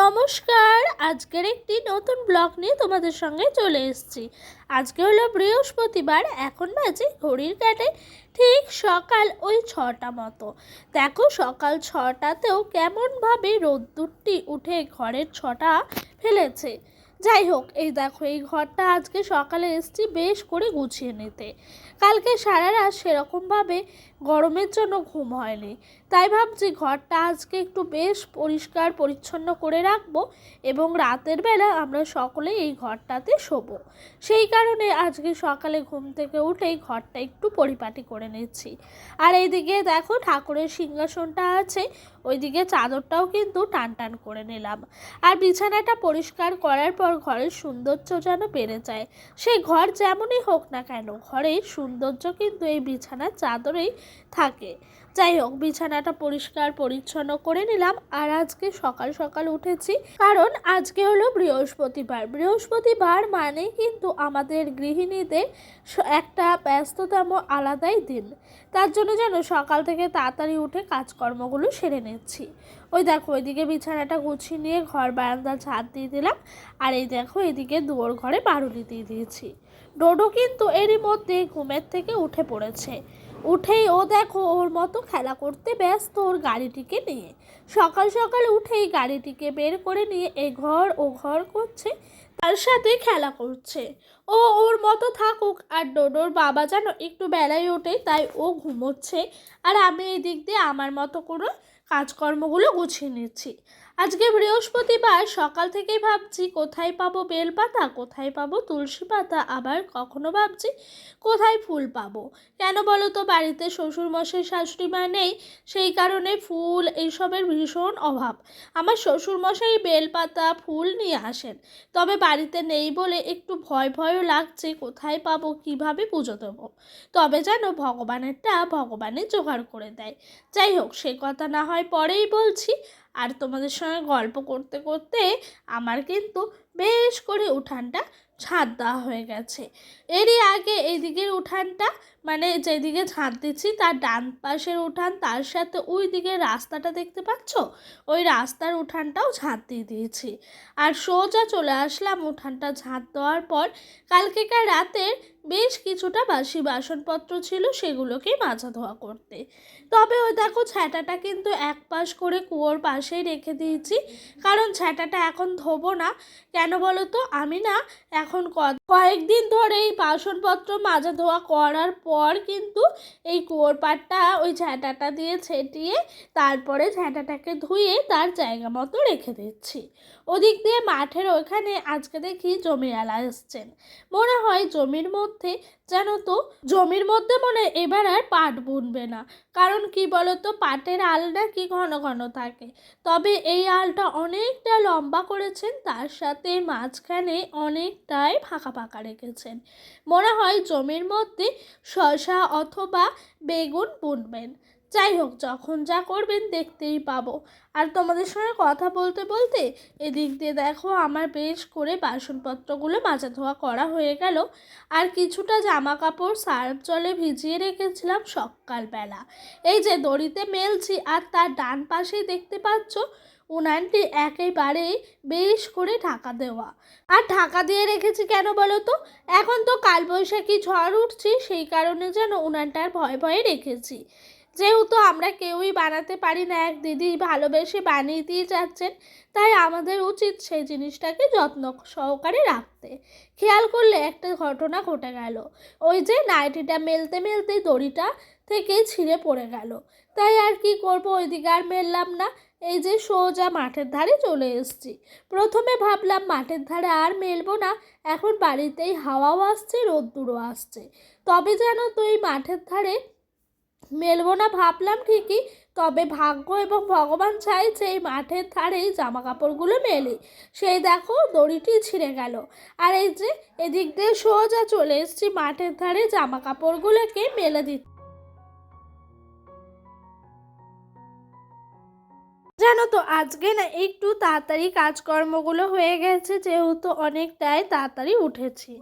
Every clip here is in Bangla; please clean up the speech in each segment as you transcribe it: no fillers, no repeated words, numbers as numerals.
নমস্কার। আজকের একটি নতুন ব্লগ নিয়ে তোমাদের সঙ্গে চলে এসেছি। আজকে হলো বৃহস্পতিবার। এখন বাজে ঘড়ির কাঁটায় ঠিক সকাল ওই 6টা মতো। দেখো সকাল 6টাতেও কেমনভাবে রোদ্দুরটি উঠে ঘরের ছটা ফেলেছে। যাই হোক, এই দেখো এই ঘরটা আজকে সকালে এসেছি বেশ করে গুছিয়ে নিতে। কালকে সারা রাত সেরকমভাবে গরমের জন্য ঘুম হয়নি, তাই ভাবছি ঘরটা আজকে একটু বেশ পরিষ্কার পরিচ্ছন্ন করে রাখবো এবং রাতের বেলা আমরা সকলে এই ঘরটাতে শোবো। সেই কারণে আজকে সকালে ঘুম থেকে উঠেই ঘরটা একটু পরিপাটি করে নিচ্ছি। আর এইদিকে দেখো ঠাকুরের সিংহাসনটা আছে, ওইদিকে চাদরটাও কিন্তু টান টান করে নিলাম। আর বিছানাটা পরিষ্কার করার পর ঘরের সৌন্দর্য যেন বেড়ে যায়। সেই ঘর যেমনই হোক না কেন, ঘরের সৌন্দর্য কিন্তু এই বিছানার চাদরেই থাকে। যাই হোক, বিছানাটা পরিষ্কার পরিচ্ছন্ন করে নিলাম। আর আজকে সকাল সকাল উঠেছি কারণ আজকে হলো বৃহস্পতিবার। বৃহস্পতিবার মানে কিন্তু আমাদের গৃহিণীদের একটা ব্যস্ততম আলাদাই দিন। তার জন্য যেন সকাল থেকে তাড়াতাড়ি উঠে কাজকর্মগুলো সেরে নিচ্ছি। ওই দেখো ওইদিকে বিছানাটা গুছিয়ে নিয়ে ঘর বারান্দা ঝাড় দিয়ে দিলাম। আর এই দেখো এদিকে দুয়ার ঘরে বারুলি দিয়ে দিয়েছি। ডোডো কিন্তু এরই মধ্যে ঘুমের থেকে উঠে পড়েছে। উঠেই ও দেখো ওর মতো খেলা করতে ব্যস্ত ওর গাড়িটিকে নিয়ে। সকাল সকাল উঠেই গাড়িটিকে বের করে নিয়ে এ ঘর ও ঘর করছে, তার সাথে খেলা করছে। ও ওর মতো থাকুক। আর ডোডোর বাবা যেন একটু বেলায় ওঠে, তাই ও ঘুমোচ্ছে। আর আমি এই দিক দিয়ে আমার মতো করে কাজকর্মগুলো গুছিয়ে নিচ্ছি। আজকে বৃহস্পতিবার, সকাল থেকেই ভাবছি কোথায় পাবো বেলপাতা, কোথায় পাবো তুলসী পাতা, আবার কখনো ভাবছি কোথায় ফুল পাবো। কেন বলো তো, বাড়িতে শ্বশুরমশাই শাশুড়ি মা নেই, সেই কারণে ফুল এইসবের ভীষণ অভাব। আমার শ্বশুরমশাই বেলপাতা ফুল নিয়ে আসেন, তবে বাড়িতে নেই বলে একটু ভয় ভয়ও লাগছে কোথায় পাবো, কিভাবে পুজো দেবো। তবে যেন ভগবানেরটা ভগবানের জোগাড় করে দেয়। যাই হোক, সে কথা না হয় পরেই বলছি। আর তোমাদের সঙ্গে গল্প করতে করতে আমার কিন্তু বেশ করে উঠানটা ঝাঁট দেওয়া হয়ে গেছে। এরই আগে এইদিকের উঠানটা, মানে যেদিকে ঝাঁট দিচ্ছি তার ডান পাশের উঠান, তার সাথে ওই দিকের রাস্তাটা দেখতে পাচ্ছ, ওই রাস্তার উঠানটাও ঝাঁট দিয়ে দিয়েছি। আর সোজা চলে আসলাম উঠানটা ঝাঁট দেওয়ার পর কালকেকার রাতের বেশ কিছুটা বাসি বাসনপত্র ছিল, সেগুলোকে মাজা ধোয়া করতে। তবে ওই দেখো ছ্যাঁটাটা কিন্তু এক পাশ করে কুয়োর পাশেই রেখে দিয়েছি, কারণ ছ্যাঁটাটা এখন ধোবো না। কেন বলো তো, আমি না এখন কয়েকদিন ধরে এই বাসনপত্র মাজা ধোয়া করার পর কিন্তু এই কুয়োর পাড়টা ওই ঝ্যাঁটাটা দিয়ে ছেটিয়ে তারপরে ঝ্যাঁটাটাকে ধুয়ে তার জায়গা মতো রেখে দিচ্ছি। ওদিক দিয়ে মাঠের ওইখানে আজকে দেখি জমিওয়ালা এসছেন। মনে হয় জমির মধ্যে মনে এবার আর পাট বুনবে না। কারণ কি বলতো, পাটের আল নাকি ঘন ঘন থাকে, তবে এই আলটা অনেকটা লম্বা করেছেন, তার সাথে মাঝখানে অনেকটাই ফাঁকা ফাঁকা রেখেছেন। মনে হয় জমির মধ্যে শসা অথবা বেগুন বুনবেন। যাই হোক, যখন যা করবেন দেখতেই পাবো। আর তোমাদের সঙ্গে কথা বলতে বলতে এদিক দিয়ে দেখো আমার বেশ করে বাসনপত্রগুলো মাজা ধোয়া করা হয়ে গেল। আর কিছুটা জামা কাপড় সার্ফ জলে ভিজিয়ে রেখেছিলাম সকালবেলা, এই যে দড়িতে মেলছি। আর তার ডান পাশেই দেখতে পাচ্ছ উনানটি একেবারেই বেশ করে ঢাকা দেওয়া। আর ঢাকা দিয়ে রেখেছি কেন বলো তো, এখন তো কালবৈশাখী ঝড় উঠছে, সেই কারণে যেন উনানটার ভয়ে ভয়ে রেখেছি। যেহেতু আমরা কেউই বানাতে পারি না, এক দিদি ভালোবেসে বানিয়ে দিয়ে যাচ্ছেন, তাই আমাদের উচিত সেই জিনিসটাকে যত্ন সহকারে রাখতে। খেয়াল করলে একটা ঘটনা ঘটে গেল, ওই যে নাইটিটা মেলতে মেলতেই দড়িটা থেকে ছিঁড়ে পড়ে গেল। তাই আর কি করব, ওইদিকে আর মেললাম না। এই যে সোজা মাঠের ধারে চলে এসেছি। প্রথমে ভাবলাম মাঠের ধারে আর মেলবো না, এখন বাড়িতেই হাওয়াও আসছে রোদ্দুরও আসছে, তবে জানো তো এই মাঠের ধারে মেলবো না ভাবলাম ঠিকই, তবে ভাগ্য এবং ভগবান চাইছে এই মাঠের ধারেই জামা কাপড়গুলো মেলে। সেই দেখো দড়িটি ছিঁড়ে গেল। আর এই যে এদিক দিয়ে সোজা চলে এসেছি মাঠের ধারে জামা কাপড়গুলোকে মেলে দিতে। জানো তো আজকে না একটু তাড়াতাড়ি কাজকর্মগুলো হয়ে গেছে, যেহেতু অনেকটাই তাড়াতাড়ি উঠেছি,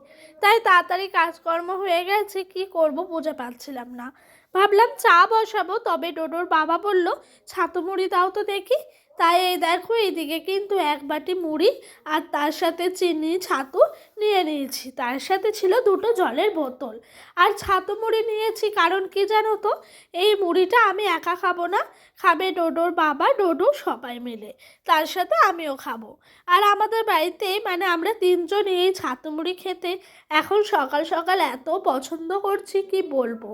তাই তাড়াতাড়ি কাজকর্ম হয়ে গেছে। কি করব বুঝে পাচ্ছিলাম না, ভাবলাম চা বসাবো, তবে ডোডোর বাবা বলল ছাতু মুড়ি দাও তো দেখি। তাই এই দেখো এইদিকে কিন্তু এক বাটি মুড়ি আর তার সাথে চিনি ছাতু নিয়ে নিয়েছি, তার সাথে ছিল দুটো জলের বোতল। আর ছাতু মুড়ি নিয়েছি কারণ কি জানো তো, এই মুড়িটা আমি একা খাবো না, খাবে ডোডোর বাবা ডোডো সবাই মিলে, তার সাথে আমিও খাবো। আর আমাদের বাড়িতে মানে আমরা তিনজন এই ছাতু মুড়ি খেতে এখন সকাল সকাল এত পছন্দ করছি কি বলবো।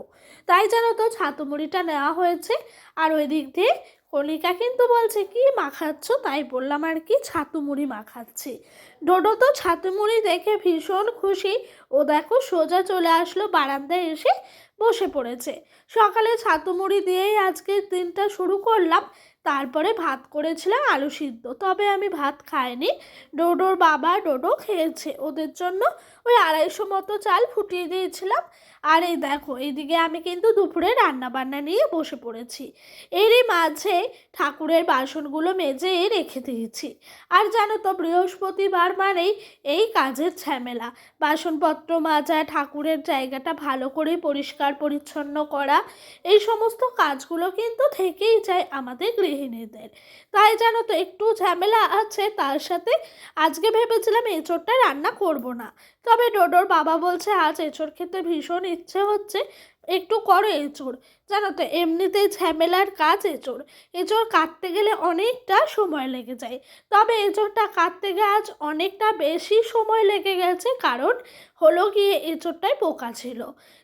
তাই জানো তো ছাতু মুড়িটা নেওয়া হয়েছে। আর ওই দিক দিয়ে কণিকা কিন্তু বলছে কি মাখাচ্ছ, তাই বললাম আর কি ছাতু মুড়ি মাখাচ্ছি। ডোডো তো ছাতু মুড়ি দেখে ভীষণ খুশি, ও দেখো সোজা চলে আসলো বারান্দায় এসে বসে পড়েছে। সকালে ছাতু মুড়ি দিয়েই আজকের দিনটা শুরু করলাম। তারপরে ভাত করেছিলাম আলু সিদ্ধ, তবে আমি ভাত খাইনি, ডোডোর বাবা ডোডো খেয়েছে, ওদের জন্য ওই 250 মতো চাল ফুটিয়ে দিয়েছিলাম। আর এই দেখো এইদিকে আমি কিন্তু দুপুরে রান্না বান্না নিয়ে বসে পড়েছি। এরই মাঝে ঠাকুরের বাসনগুলো মেজে রেখে দিয়েছি। আর জানো তো বৃহস্পতিবার মানেই এই কাজের ঝামেলা, বাসনপত্র মাজা, ঠাকুরের জায়গাটা ভালো করে পরিষ্কার পরিচ্ছন্ন করা, এই সমস্ত কাজগুলো কিন্তু থেকেই যায় আমাদের গৃহিণীদের। তাই জানো তো একটু ঝামেলা আছে, তার সাথে আজকে ভেবেছিলাম এঁচোড়টা রান্না করব না, তবে ডোডোর বাবা বলছে আজ এঁচোড় খেতে ভীষণ ইচ্ছে হচ্ছে, একটু করো এঁচোড়। জানো তো এমনিতেই ঝামেলার কাজ এঁচোড়, এঁচোড় কাটতে গেলে অনেকটা সময় লেগে যায়, তবে এঁচোড়টা কাটতে গিয়ে আজ অনেকটা বেশি সময় লেগে গেছে, কারণ হলো গিয়ে এঁচোড়টায় পোকা ছিল।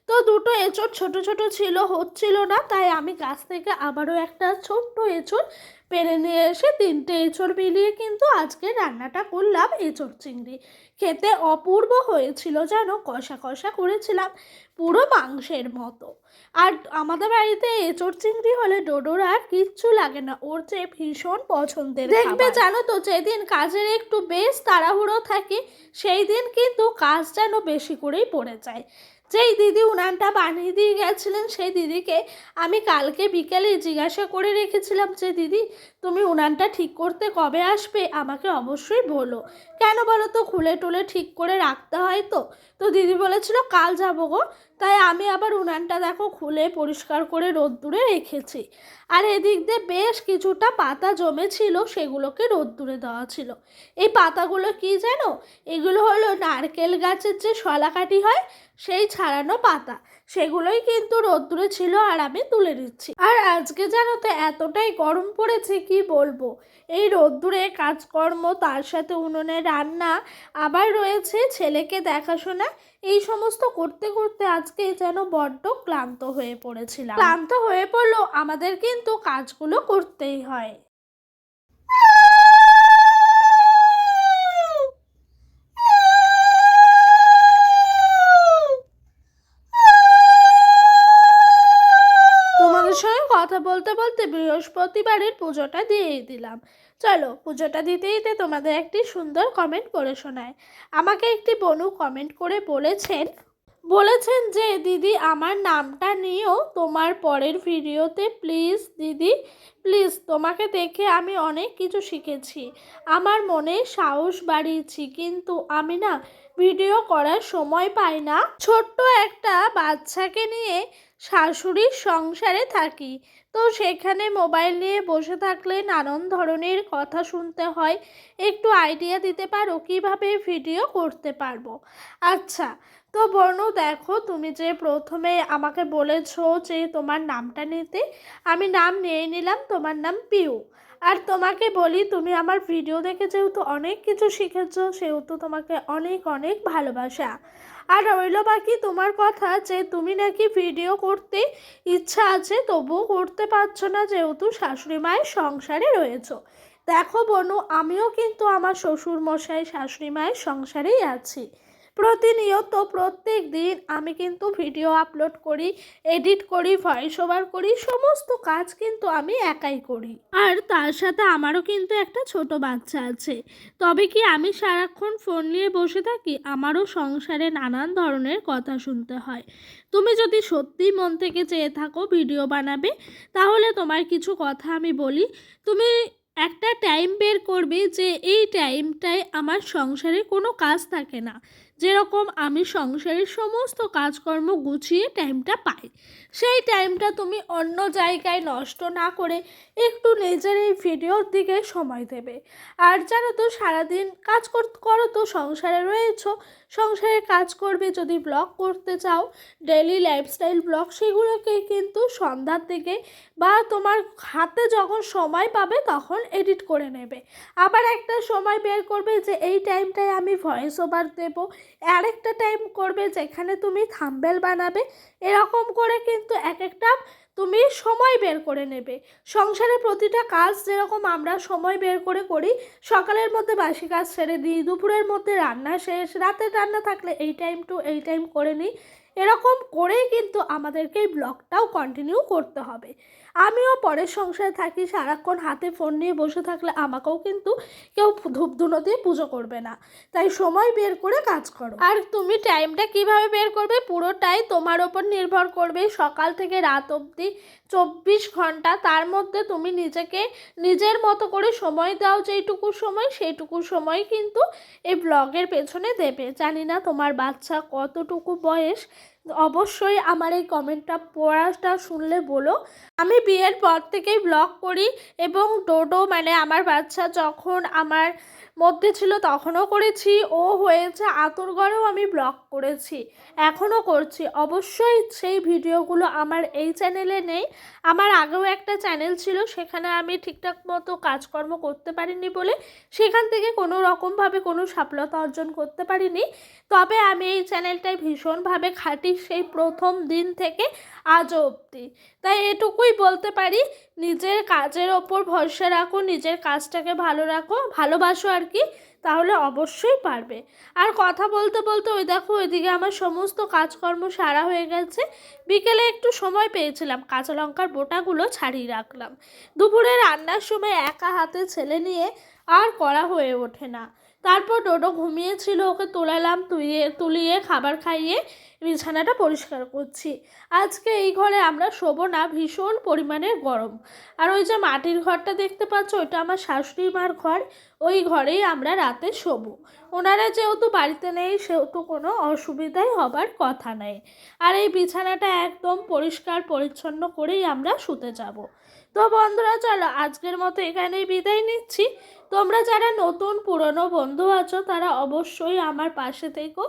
তো দুটো এঁচোড় ছোট ছোট ছিল, হচ্ছিল না, তাই আমি গাছ থেকে আবারও একটা ছোট্ট এঁচোড় পেরে নিয়ে এসে 3টে এঁচোড় মিলিয়ে কিন্তু আজকে রান্নাটা করলাম এঁচোড় চিংড়ি। খেতে অপূর্ব হয়েছিল, যেন কষা কষা করেছিলাম, পুরো মাংসের মতো। আর আমাদের বাড়িতে এঁচোড় চিংড়ি হলে ডোডোর আর কিচ্ছু লাগে না, ওর যে ভীষণ পছন্দের। দেখবে জানো তো যেদিন কাজের একটু বেশ তাড়াহুড়ো থাকে সেই দিন কিন্তু কাজ যেন বেশি করেই পড়ে যায়। যেই দিদি উনানটা বানিয়ে দিয়ে গেছিলেন সেই দিদিকে আমি কালকে বিকেলে জিজ্ঞাসা করে রেখেছিলাম যে দিদি তুমি উনানটা ঠিক করতে কবে আসবে, আমাকে অবশ্যই বলো। কেন বলো তো, খুলে টুলে ঠিক করে রাখতে হয় তো। তো দিদি বলেছিল কাল যাবো গো, তাই আমি আবার উনানটা দেখো খুলে পরিষ্কার করে রোদ্দুরে রেখেছি। আর এদিক দিয়ে বেশ কিছুটা পাতা জমেছিল, সেগুলোকে রোদ্দুরে দেওয়া ছিল। এই পাতাগুলো কি জানো, এগুলো হলো নারকেল গাছের যে শলাকাঠি হয় সেই ছাড়ানো পাতা, সেগুলোই কিন্তু রোদ্দুরে ছিল আর আমি তুলে নিচ্ছি। আর আজকে জানো তো এতটাই গরম পড়েছে কি বলবো, এই রোদ্দুরে কাজকর্ম, তার সাথে উনুনে রান্না, আবার রয়েছে ছেলেকে দেখাশোনা, এই সমস্ত করতে করতে আজকে যেন বড্ড ক্লান্ত হয়ে পড়েছিলাম। ক্লান্ত হয়ে পড়লেও আমাদের কিন্তু কাজগুলো করতেই হয়। তোমাদের সঙ্গে কথা বলতে বলতে বৃহস্পতিবারের পুজোটা দিয়েই দিলাম। চলো পুজোটা দিতে দিতে তোমাদের একটি সুন্দর কমেন্ট করে শোনায়। আমাকে একটি বনু কমেন্ট করে বলেছেন যে দিদি আমার নামটা নিও তোমার পরের ভিডিওতে প্লিজ দিদি, প্লিজ, তোমাকে দেখে আমি অনেক কিছু শিখেছি, আমার মনে সাহস বাড়িয়েছি, কিন্তু আমি না ভিডিও করার সময় পাই না, ছোট্ট একটা বাচ্চাকে নিয়ে শাশুড়ির সংসারে থাকি, তো সেখানে মোবাইল নিয়ে বসে থাকলে নানান ধরনের কথা শুনতে হয়, একটু আইডিয়া দিতে পারো কিভাবে ভিডিও করতে পারবো? আচ্ছা, তো বনু দেখো তুমি যে প্রথমে আমাকে বলেছো যে তোমার নামটা নিতে, আমি নাম নিয়ে নিলাম, তোমার নাম পিউ। আর তোমাকে বলি তুমি আমার ভিডিও দেখে যেহেতু অনেক কিছু শিখেছো সেহেতু তোমাকে অনেক অনেক ভালোবাসা। আর রইল বাকি তোমার কথা যে তুমি নাকি ভিডিও করতে ইচ্ছা আছে তবুও করতে পারছো না যেহেতু শাশুড়ি মায়ের সংসারে রয়েছো। দেখো বনু আমিও কিন্তু আমার শ্বশুর মশাই শাশুড়ি মায়ের সংসারেই আছি, প্রতিনিয়ত প্রত্যেক দিন আমি কিন্তু ভিডিও আপলোড করি, এডিট করি, ভয়েস ওভার করি, সমস্ত কাজ কিন্তু আমি একাই করি। আর তার সাথে আমারও কিন্তু একটা ছোট বাচ্চা আছে, তবে কি আমি সারাক্ষণ ফোন নিয়ে বসে থাকি? আমারও সংসারে নানান ধরনের কথা শুনতে হয়। তুমি যদি সত্যিই মন থেকে চেয়ে থাকো ভিডিও বানাবে, তাহলে তোমার কিছু কথা আমি বলি, তুমি একটা টাইম বের করবে যে এই টাইমটায় আমার সংসারে কোনো কাজ থাকে না, যেরকম আমি সংসারের সমস্ত কাজকর্ম গুছিয়ে টাইমটা পাই, সেই টাইমটা তুমি অন্য জায়গায় নষ্ট না করে একটু নিজের এই ভিডিওর দিকে সময় দেবে। আর জানো তো, সারাদিন কাজ করো তো, সংসারে রয়েছো, সংসারের কাজ করবে। যদি ব্লগ করতে চাও, ডেইলি লাইফস্টাইল ব্লগ, সেগুলোকে কিন্তু সন্ধ্যার দিকে বা তোমার হাতে যখন সময় পাবে তখন এডিট করে নেবে। আবার একটা সময় বের করবে যে এই টাইমটায় আমি ভয়েস ওভার দেবো, আরেকটা টাইম করবে যেখানে তুমি থাম্বনেল বানাবে। এরকম করে কিন্তু এক একটা তুমি সময় বের করে নেবে। সংসারের প্রতিটা কাজ যেরকম আমরা সময় বের করে করি, সকালের মধ্যে বাসি কাজ ছেড়ে দিই, দুপুরের মধ্যে রান্না শেষ, রাতের রান্না থাকলে এই টাইম টু এই টাইম করে নিই। এরকম করেই কিন্তু আমাদেরকে এই ব্লগটাও কন্টিনিউ করতে হবে। আমিও পরের সংসারে থাকি, সারাক্ষণ হাতে ফোন নিয়ে বসে থাকলে আমাকেও কিন্তু কেউ ধূপধুনো দিয়ে পুজো করবে না। তাই সময় বের করে কাজ করো। আর তুমি টাইমটা কিভাবে বের করবে পুরোটাই তোমার ওপর নির্ভর করবে। সকাল থেকে রাত অবধি 24 ঘন্টা, তার মধ্যে তুমি নিজেকে নিজের মতো করে সময় দাও। যেইটুকু সময় সেইটুকু সময় কিন্তু এই ব্লগের পেছনে দেবে। জানি না তোমার বাচ্চা কতটুকু বয়স, অবশ্যই আমার এই কমেন্টটা পড়াটা শুনলে বলো। আমি বিয়ের পর থেকেই ব্লগ করি এবং ডোডো মানে আমার বাচ্চা যখন আমার মধ্যে ছিল তখনও করেছি, ও হয়েছে আতুরঘরেও আমি ব্লগ করেছি, এখনও করছি। অবশ্যই সেই ভিডিওগুলো আমার এই চ্যানেলে নেই। আমার আগেও একটা চ্যানেল ছিল, সেখানে আমি ঠিকঠাক মতো কাজকর্ম করতে পারিনি বলে সেখান থেকে কোনো রকমভাবে কোনো সফলতা অর্জন করতে পারিনি। তবে আমি এই চ্যানেলটায় ভীষণভাবে খাটি সেই প্রথম দিন থেকে আজও অবধি। তাই এটুকুই বলতে পারি, নিজের কাজের ওপর ভরসা রাখো, নিজের কাজটাকে ভালো রাখো, ভালোবাসো আর কি, তাহলে অবশ্যই পারবে। আর কথা বলতে বলতে ওই দেখো, ওইদিকে আমার সমস্ত কাজকর্ম সারা হয়ে গেছে। বিকেলে একটু সময় পেয়েছিলাম, কাঁচা লঙ্কার বোটাগুলো ছাড়িয়ে রাখলাম। দুপুরে রান্নার সময় একা হাতে ছেলে নিয়ে আর করা হয়ে ওঠে না। তারপর ডোডো ঘুমিয়েছিল, ওকে তোলালাম, তুলিয়ে খাবার খাইয়ে বিছানাটা পরিষ্কার করছি। আজকে এই ঘরে আমরা শোবো না, ভীষণ পরিমাণের গরম। আর ওই যে মাটির ঘরটা দেখতে পাচ্ছ, ওইটা আমার শাশুড়ি মার ঘর, ওই ঘরেই আমরা রাতে শোবো। ওনারা যেহেতু বাড়িতে নেই সেহেতু কোনো অসুবিধাই হবার কথা নেই। আর এই বিছানাটা একদম পরিষ্কার পরিচ্ছন্ন করেই আমরা শুতে যাব। তো বন্ধুরা, চলো আজকের মতো এখানেই বিদায় নিচ্ছি। তোমরা যারা নতুন পুরনো বন্ধু আছো তারা অবশ্যই আমার পাশে থেকো।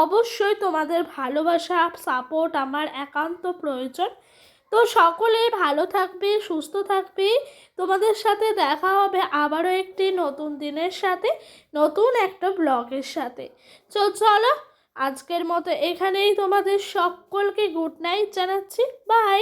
অবশ্যই তোমাদের ভালোবাসা সাপোর্ট আমার একান্ত প্রয়োজন। তো সকলেই ভালো থাকবে, সুস্থ থাকবে। তোমাদের সাথে দেখা হবে আবারও একটি নতুন দিনের সাথে, নতুন একটা ব্লগের সাথে। চলো আজকের মতো এখানেই তোমাদের সকলকে গুড নাইট জানাচ্ছি। বাই।